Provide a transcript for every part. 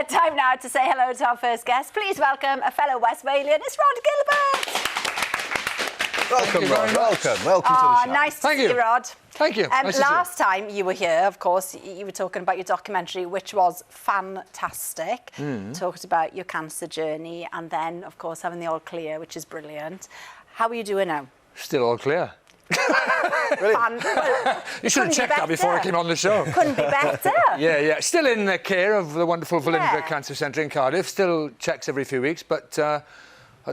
Time now to say hello to our first guest. Please welcome a fellow West Walian. It's Rod Gilbert. Welcome, Rod. Welcome to the show. Nice to see you, Rod. Thank you. Nice last time you were here, of course, you were talking about your documentary, which was fantastic. Talked about your cancer journey and then, of course, having the all clear, which is brilliant. How are you doing now? Still all clear. Well, you should have checked that before I came on the show. Couldn't be better. Yeah. Still in the care of the wonderful Valindra Cancer Centre in Cardiff. Still checks every few weeks, but at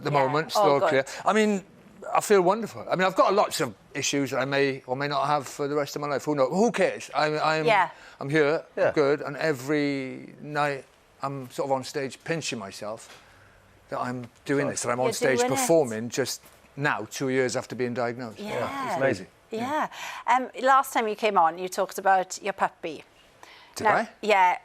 the moment, still all clear. I mean, I feel wonderful. I mean, I've got lots of issues that I may or may not have for the rest of my life. Who knows? Who cares? I'm here, I'm good, and every night I'm sort of on stage pinching myself that I'm doing this, that I'm on stage performing just now, 2 years after being diagnosed. Yeah. It's amazing. Yeah. Last time you came on, you talked about your puppy. Did I? Yeah.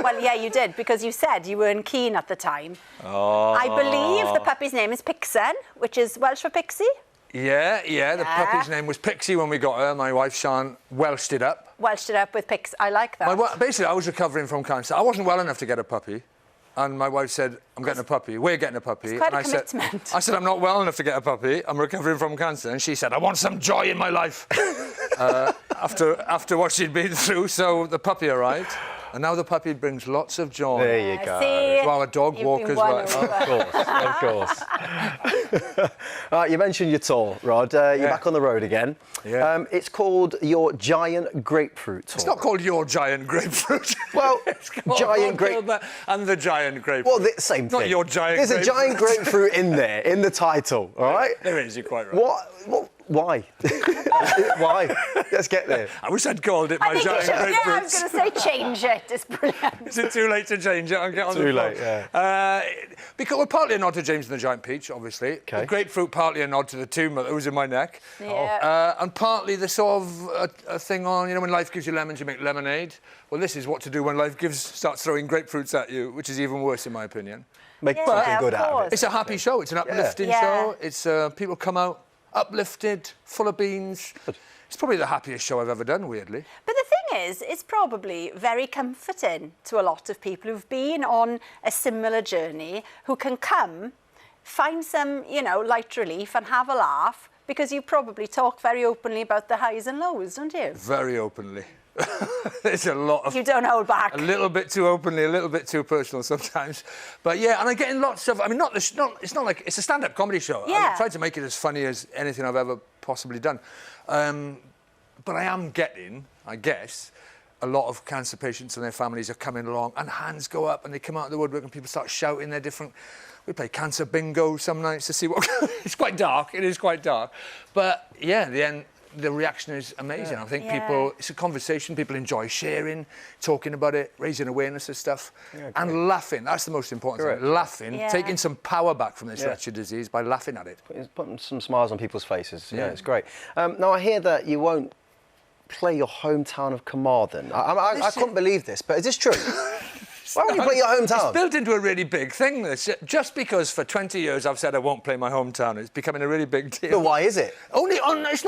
Well, yeah, you did, because you said you weren't keen at the time. Oh. I believe the puppy's name is Pixen, which is Welsh for Pixie. Yeah. The puppy's name was Pixie when we got her. My wife, Sian, Welshed it up. Welshed it up with Pix. I like that. Basically, I was recovering from cancer. I wasn't well enough to get a puppy. And my wife said, I'm getting a puppy. We're getting a puppy. It's quite and a commitment. I said, I'm not well enough to get a puppy. I'm recovering from cancer. And she said, I want some joy in my life. After what she'd been through, so the puppy arrived. And now the puppy brings lots of joy. There you go. See, to our dog walkers. Of course. You mentioned your tour, Rod. You're back on the road again. Yeah. It's called your Giant Grapefruit Tour. It's not called Your Giant Grapefruit. Well, it's called Giant Grapefruit. And the Giant Grapefruit. Well, the same thing. Not Your Giant There's Grapefruit. a giant grapefruit in there, in the title, all right? There is, you're quite right. Why? Why? Let's get there. I wish I'd called it my Giant Grapefruit. Yeah, I was going to say change it. It's brilliant. Is it too late to change it? I'll get on Too late, yeah. Because we're partly a nod to James and the Giant Peach, obviously. Okay. The grapefruit, partly a nod to the tumour that was in my neck. Yeah. And partly the sort of a thing on, you know, when life gives you lemons, you make lemonade. Well, this is what to do when life starts throwing grapefruits at you, which is even worse, in my opinion. Make something good out of it. It's a happy show. It's an uplifting show. It's people come out uplifted, full of beans. It's probably the happiest show I've ever done, weirdly. But the thing is, it's probably very comforting to a lot of people who've been on a similar journey, who can come, find some, you know, light relief and have a laugh, because you probably talk very openly about the highs and lows, don't you? Very openly. There's a lot of... You don't hold back. A little bit too openly, a little bit too personal sometimes. But yeah, and I'm getting lots of... I mean, it's not like... It's a stand-up comedy show. Yeah. I've tried to make it as funny as anything I've ever possibly done. But I am getting, I guess, a lot of cancer patients and their families are coming along and hands go up and they come out of the woodwork and people start shouting their different... We play cancer bingo some nights to see what... It's quite dark. It is quite dark. But yeah, the end... The reaction is amazing. I think people, it's a conversation, people enjoy sharing, talking about it, raising awareness of stuff, and laughing. That's the most important thing. Laughing, taking some power back from this wretched disease by laughing at it. Putting some smiles on people's faces. Yeah, it's great. Now, I hear that you won't play your hometown of Carmarthen. I couldn't believe this, but is this true? Why won't you play your hometown? It's built into a really big thing, this. Just because for 20 years I've said I won't play my hometown, it's becoming a really big deal. But why is it? It's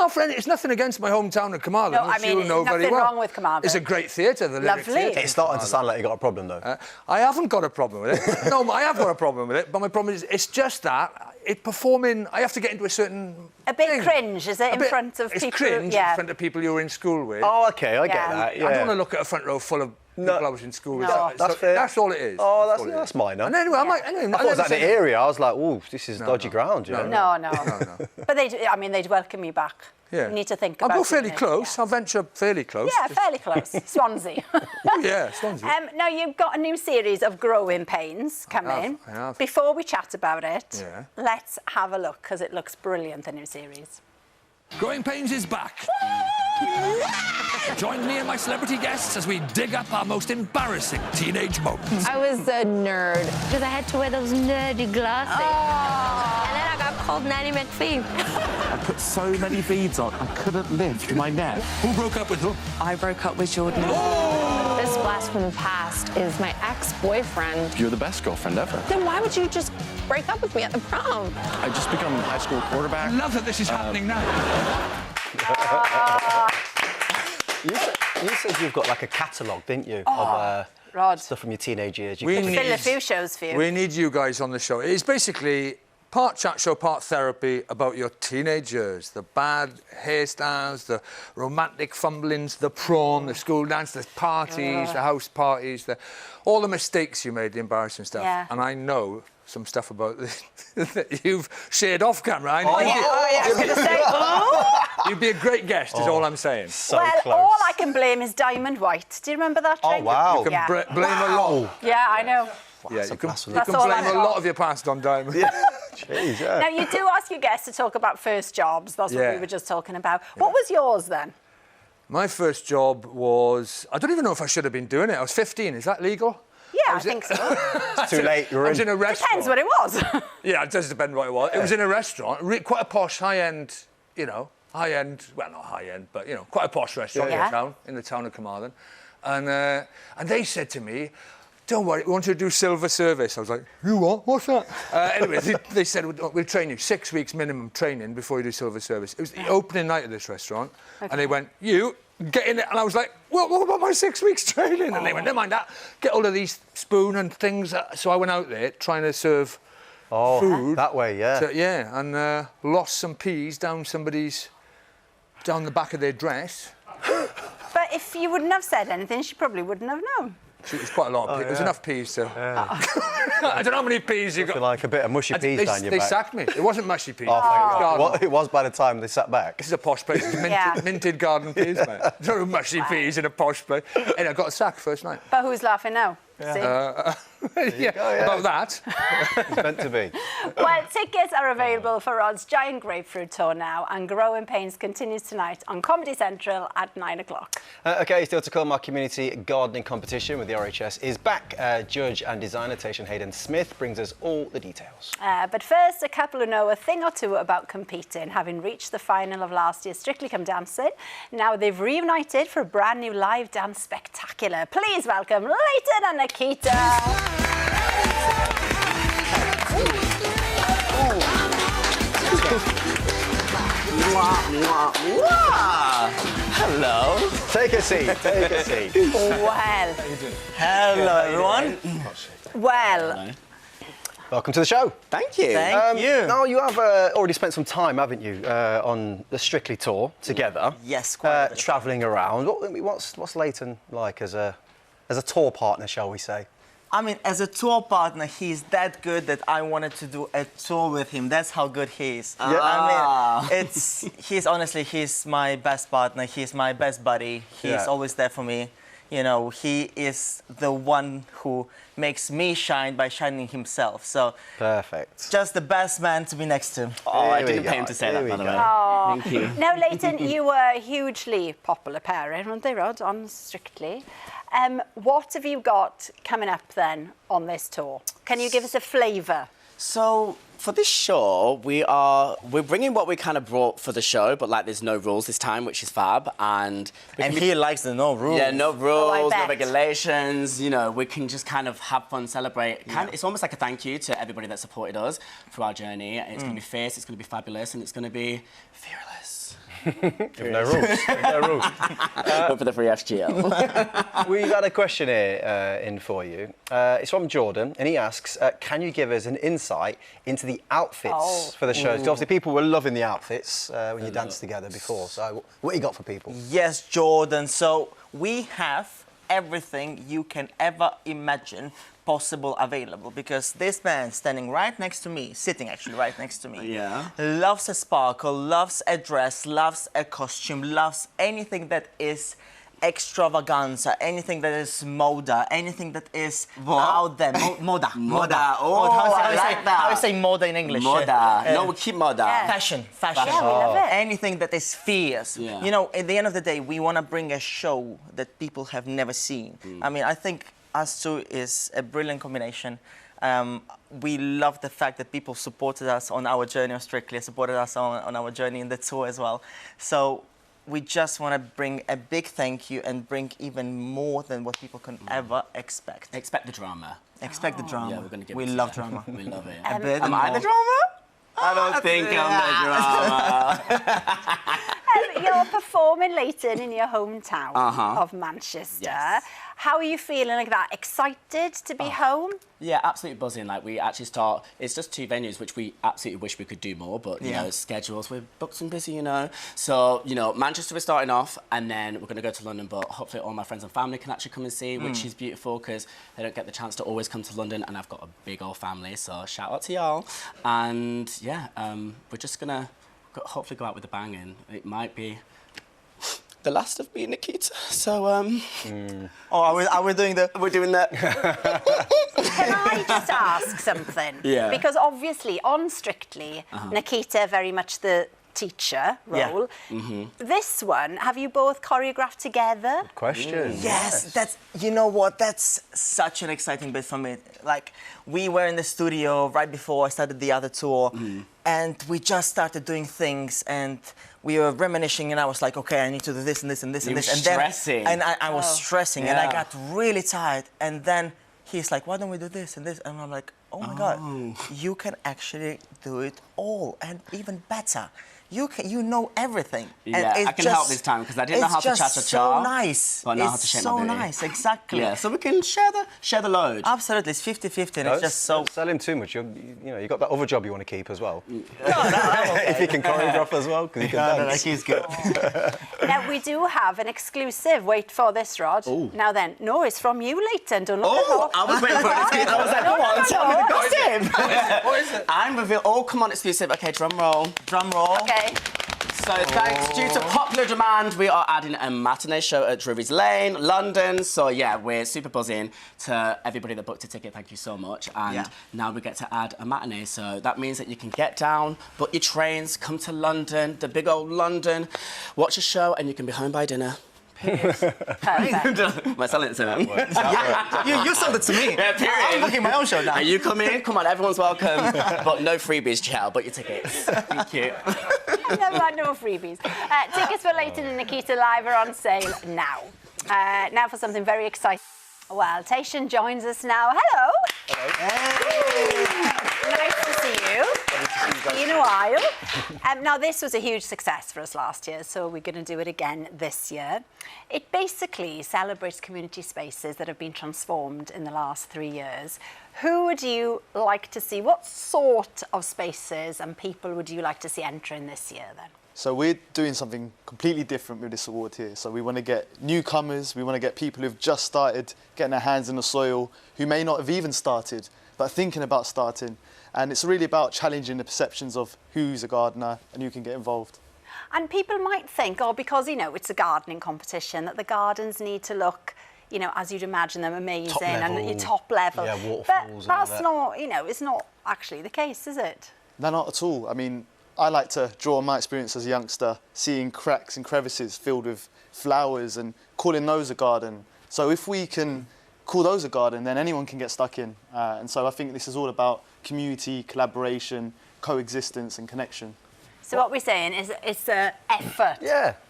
nothing against my hometown of Carmarthen, No, I mean, nothing wrong with Carmarthen. It's a great theatre, the Lyric Theatre. It's starting to sound like you got a problem, though. I haven't got a problem with it. No, I have got a problem with it, but my problem is, it's just that, I have to get into a certain... A bit cringe, is it, in front of people? It's cringe in front of people you're in school with. Oh, OK, I get that, yeah. I don't want to look at a front row full of people I was in school with. That's fair. That's all it is. Oh, that's minor. And anyway, I thought it was that the area. I was like, oh, this is dodgy ground, you know? No. But they'd welcome me back. Yeah. You need to think about it. I'll go fairly close. I'll venture fairly close. Yeah, fairly close. Swansea. Oh, yeah, Swansea. Now, you've got a new series of Growing Pains coming. I have. Before we chat about it, let's have a look, because it looks brilliant, the new series. Growing Pains is back. Join me and my celebrity guests as we dig up our most embarrassing teenage moments. I was a nerd because I had to wear those nerdy glasses. Oh. And then I got called Nanny McPhee. I put so many beads on, I couldn't lift my neck. Who broke up with who? I broke up with Jordan. Oh. This blast from the past is my ex-boyfriend. You're the best girlfriend ever. Then why would you just break up with me at the prom? I just become a high school quarterback. I love that this is happening now. You said you've got like a catalogue, didn't you? Of Rod. Stuff from your teenage years. You We could- need- Fill a few shows for you. We need you guys on the show. It's basically part chat show, part therapy about your teenage years. The bad hairstyles, the romantic fumblings, the prom, the school dance, the parties, the house parties, all the mistakes you made, the embarrassing stuff. Yeah. And I know some stuff about this that you've shared off camera. I know I was going to say, you'd be a great guest, is all I'm saying. So well, close. all I can blame is Diamond White. Do you remember that Oh, drink? wow. You can Yeah. blame a lot. Yeah, I know. Yeah, That's a you can, blasphemy. you That's can all blame I've a got. lot of your past on Diamond. Jeez, yeah. Now, you do ask your guests to talk about first jobs. That's what Yeah. we were just talking about. What was yours then? My first job was, I don't even know if I should have been doing it. I was 15. Is that legal? Yeah, I Was it- think so. It's too late. You're I was in. in a restaurant. Depends what it was. Yeah, it does depend what it was. It was in a restaurant, quite a posh, high-end, high-end, well, not high-end, but, quite a posh restaurant Yeah. in the town of Carmarthen. And they said to me, don't worry, we want you to do silver service. I was like, you what? What's that? Anyway, they said, we'll train you 6 weeks minimum training before you do silver service. It was the opening night of this restaurant. Okay. And they went, you, get in it. And I was like, what about my 6 weeks training? And they went, never mind that. Get all of these spoon and things. So I went out there trying to serve food. That way, yeah. So, yeah, and lost some peas down the back of their dress. But if you wouldn't have said anything, she probably wouldn't have known. It was quite a lot of peas. There was enough peas to... I don't know how many peas you Feel got. like a bit of mushy peas down your They back. sacked me. It wasn't mushy peas. Oh, It thank was God. garden. Well, it was by the time they sat back. This is a posh place. It's minted, Yeah. minted garden peas, mate. No mushy peas in a posh place. And I got a sack first night. But who's laughing now? See? Yeah, about that. It's meant to be. Well, tickets are available for Rod's giant Grapefruit tour now, and Growing Pains continues tonight on Comedy Central at 9 o'clock. OK, still to come, our community gardening competition with the RHS is back. Judge and designer Tation Hayden Smith brings us all the details. But first, a couple who know a thing or two about competing, having reached the final of last year's Strictly Come Dancing. Now they've reunited for a brand new live dance spectacular. Please welcome Leighton and Nikita. Hello. Take a seat, take a seat. Well, Hello, everyone. well. Welcome to the show. Thank you. Thank you. Now, you have already spent some time, haven't you, on the Strictly tour together? Yes, quite a bit. Travelling around. What's Leighton like as a tour partner, shall we say? I mean, as a tour partner, he's that good that I wanted to do a tour with him. That's how good he is. I mean, he's my best partner. He's my best buddy. He's always there for me. You know, he is the one who makes me shine by shining himself. So Perfect. just the best man to be next to. Oh, I Here we didn't pay him go, to say here that, we by the go. way. Oh. Thank you. Now, Leighton, you were a hugely popular pairing, weren't they, Rod, on Strictly? What have you got coming up then on this tour? Can you give us a flavour? So for this show, we're bringing what we kind of brought for the show, but like there's no rules this time, which is fab. And He likes the no rules. yeah, no rules, bet. no regulations. You know, we can just kind of have fun, celebrate. It's almost like a thank you to everybody that supported us through our journey. It's going to be fierce, it's going to be fabulous, and it's going to be fearless. No rules. No rules. But for the free FGL. We've had a question here in for you. It's from Jordan, and he asks, can you give us an insight into the outfits for the shows? 'Cause obviously, people were loving the outfits when you danced together before. So, what you got for people? Yes, Jordan. So we have everything you can ever imagine possible available, because this man standing right next to me, sitting actually right next to me, loves a sparkle, loves a dress, loves a costume, loves anything that is extravaganza, anything that is moda, anything that is out there. Moda. Oh, I like that. How do you say moda in English? Moda. No, we keep moda. Fashion. Yeah, we love it. Anything that is fierce. Yeah. You know, at the end of the day, we want to bring a show that people have never seen. I mean, I think us two is a brilliant combination. We love the fact that people supported us on our journey on Strictly, supported us on our journey in the tour as well. So we just want to bring a big thank you and bring even more than what people can ever expect. Expect the drama. Expect the drama. Yeah, we're going to give we it love to you. drama. We love it. A bit Am I the more. drama? I don't think I'm the drama. You're performing, Leighton, in your hometown of Manchester. Yes. How are you feeling like that? Excited to be home? Yeah, absolutely buzzing. Like, we actually start... It's just 2 venues, which we absolutely wish we could do more, but, you know, schedules, we're booked and busy, you know. So, you know, Manchester we're starting off, and then we're going to go to London, but hopefully all my friends and family can actually come and see, which is beautiful, because they don't get the chance to always come to London, and I've got a big old family, so shout out to y'all. And, yeah, we're just going to hopefully go out with a bang, and it might be... the last of me and Nikita, so Oh, are we doing the? we're doing that. Can I just ask something? Yeah. Because obviously on Strictly, Nikita very much the teacher role. This one, have you both choreographed together? Good question. Yes, that's, you know what, that's such an exciting bit for me. Like, we were in the studio right before I started the other tour, and we just started doing things, and we were reminiscing, and I was like, okay, I need to do this and this and this and this. And stressing. Then, and I was stressing, and I got really tired, and then he's like, why don't we do this and this? And I'm like, oh my God, you can actually do it all, and even better. You know everything. Yeah, and I can help this time because I didn't know how to cha-cha-cha. It's just so nice. But I know how to It's shape so my booty. nice, exactly. Yeah, so we can share the load. Absolutely, it's 50-50, and it's just so... Don't sell him too much. You know, you got that other job you want to keep as well. No, I'm okay. If you can choreograph as well, because you can dance. he's good. Now, we do have an exclusive. Wait for this, Rod. Ooh. Now then, no, it's from you, Leighton. Don't look at Oh, I was waiting for it. I was like, come on, tell me the gossip. What is it? I'm revealed. Oh, come on, exclusive. Okay, drum roll. Drum roll. Okay. So thanks due to popular demand, we are adding a matinee show at Drury's Lane, London. So yeah, we're super buzzing. To everybody that booked a ticket, thank you so much. And now we get to add a matinee. So that means that you can get down, book your trains, come to London, the big old London, watch a show, and you can be home by dinner. Perfect. Am I selling it to him? You sold it to me. Yeah, period. I'm booking my own show now. Are you coming? Come on, everyone's welcome. But no freebies, child. Book your tickets. Thank you. Never had no freebies. Tickets for Leighton and Nikita live are on sale now. Now for something very exciting. Well, Tayshan joins us now. Hello. Nice to see you. In a while. Now, this was a huge success for us last year, so we're going to do it again this year. It basically celebrates community spaces that have been transformed in the last 3 years. Who would you like to see? What sort of spaces and people would you like to see entering this year, then? So we're doing something completely different with this award here. So we want to get newcomers, we want to get people who've just started getting their hands in the soil, who may not have even started, but thinking about starting. And it's really about challenging the perceptions of who's a gardener and who can get involved. And people might think, oh, because, you know, it's a gardening competition, that the gardens need to look, you know, as you'd imagine them, amazing and top level. Yeah, waterfalls but and that's all that. not, you know, it's not actually the case, is it? No, not at all. I mean, I like to draw on my experience as a youngster, seeing cracks and crevices filled with flowers and calling those a garden. So if we can call those a garden, then anyone can get stuck in. And so I think this is all about community, collaboration, coexistence and connection. So what we're saying is it's the effort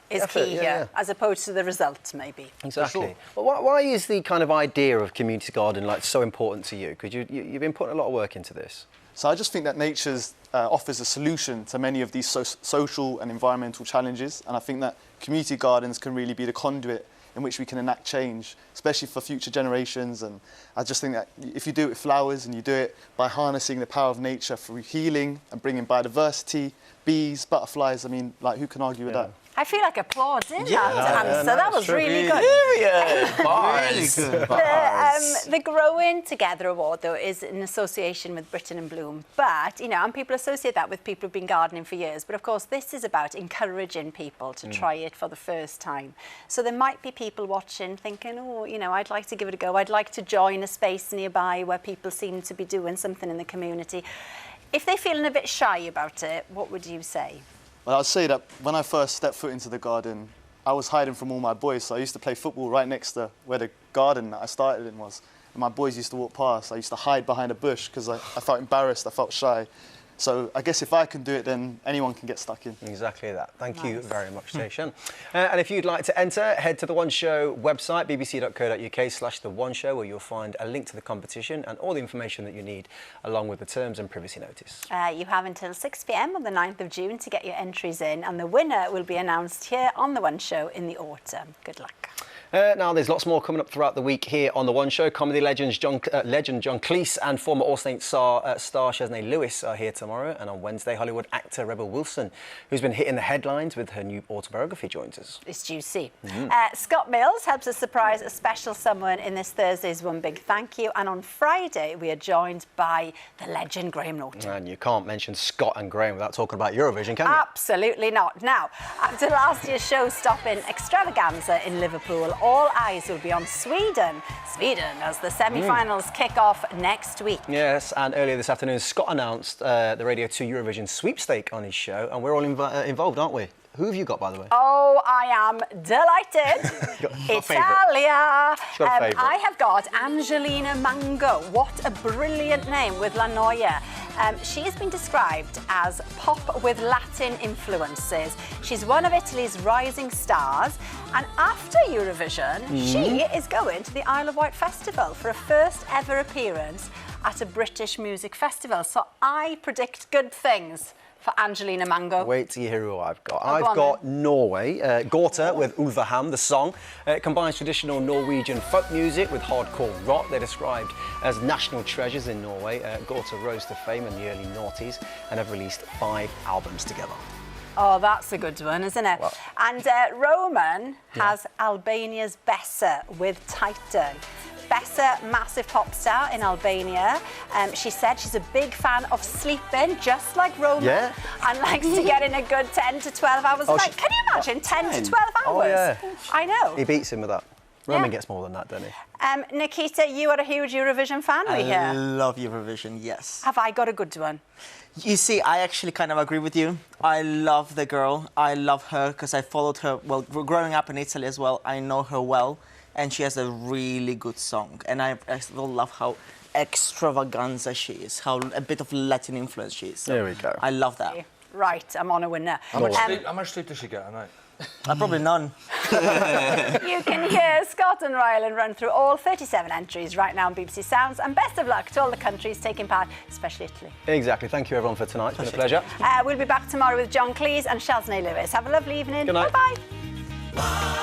is effort, key here, as opposed to the results, maybe. Exactly. Well, why is the kind of idea of community garden like so important to you? Because you've been putting a lot of work into this. So I just think that nature offers a solution to many of these social and environmental challenges, and I think that community gardens can really be the conduit in which we can enact change, especially for future generations. And I just think that if you do it with flowers and you do it by harnessing the power of nature through healing and bringing biodiversity, bees, butterflies, I mean, like, who can argue with that? I feel like applause in that answer. That was really good. Really good. The Growing Together Award, though, is in association with Britain and Bloom. But, you know, and people associate that with people who've been gardening for years. But, of course, this is about encouraging people to try it for the first time. So there might be people watching thinking, oh, you know, I'd like to give it a go. I'd like to join a space nearby where people seem to be doing something in the community. If they're feeling a bit shy about it, what would you say? Well, I'd say that when I first stepped foot into the garden, I was hiding from all my boys. So I used to play football right next to where the garden that I started in was. And my boys used to walk past. I used to hide behind a bush because I felt embarrassed, I felt shy. So I guess if I can do it, then anyone can get stuck in. Exactly that. Thank you very much, Station. And if you'd like to enter, head to the One Show website, bbc.co.uk/The One Show, where you'll find a link to the competition and all the information that you need, along with the terms and privacy notice. You have until 6 p.m. on the 9th of June to get your entries in, and the winner will be announced here on The One Show in the autumn. Good luck. Now, there's lots more coming up throughout the week here on The One Show. Comedy legend John Cleese and former All Saints star Chesney Lewis are here tomorrow. And on Wednesday, Hollywood actor Rebel Wilson, who's been hitting the headlines with her new autobiography, joins us. It's juicy. Scott Mills helps us surprise a special someone in this Thursday's One Big Thank You. And on Friday, we are joined by the legend Graham Norton. And you can't mention Scott and Graham without talking about Eurovision, can you? Absolutely not. Now, after last year's show-stopping extravaganza in Liverpool, all eyes will be on Sweden. As the semi-finals kick off next week. Yes, and earlier this afternoon, Scott announced the Radio 2 Eurovision sweepstake on his show, and we're all involved, aren't we? Who have you got, by the way? Oh, I am delighted. Italia. I have got Angelina Mango. What a brilliant name with La Noia. She has been described as pop with Latin influences. She's one of Italy's rising stars. And after Eurovision, she is going to the Isle of Wight Festival for a first ever appearance at a British music festival. So I predict good things for Angelina Mango. Wait till you hear who I've got. I've got Norway, Gorta with Ulvaham, the song. It combines traditional Norwegian folk music with hardcore rock. They're described as national treasures in Norway. Gorta rose to fame in the early noughties and have released 5 albums together. Oh, that's a good one, isn't it? Well, and Roman has Albania's Bessa with Titan. Bessa, massive pop star in Albania. She said she's a big fan of sleeping, just like Roman, and likes to get in a good 10 to 12 hours a night. Can you imagine 10 to 12 hours? Oh, yeah. I know. He beats him with that. Roman gets more than that, doesn't he? Nikita, you are a huge Eurovision fan, we hear. I love Eurovision, yes. Have I got a good one? You see, I actually kind of agree with you. I love the girl. I love her because I followed her, well, growing up in Italy as well. I know her well. And she has a really good song. And I still love how extravaganza she is, how a bit of Latin influence she is. So there we go. I love that. Right, I'm on a winner. How much sleep does she get a night? Probably none. You can hear Scott and Ryland run through all 37 entries right now on BBC Sounds. And best of luck to all the countries taking part, especially Italy. Exactly. Thank you, everyone, for tonight. It's been a pleasure. We'll be back tomorrow with John Cleese and Chesney Lewis. Have a lovely evening. Good night. Bye-bye.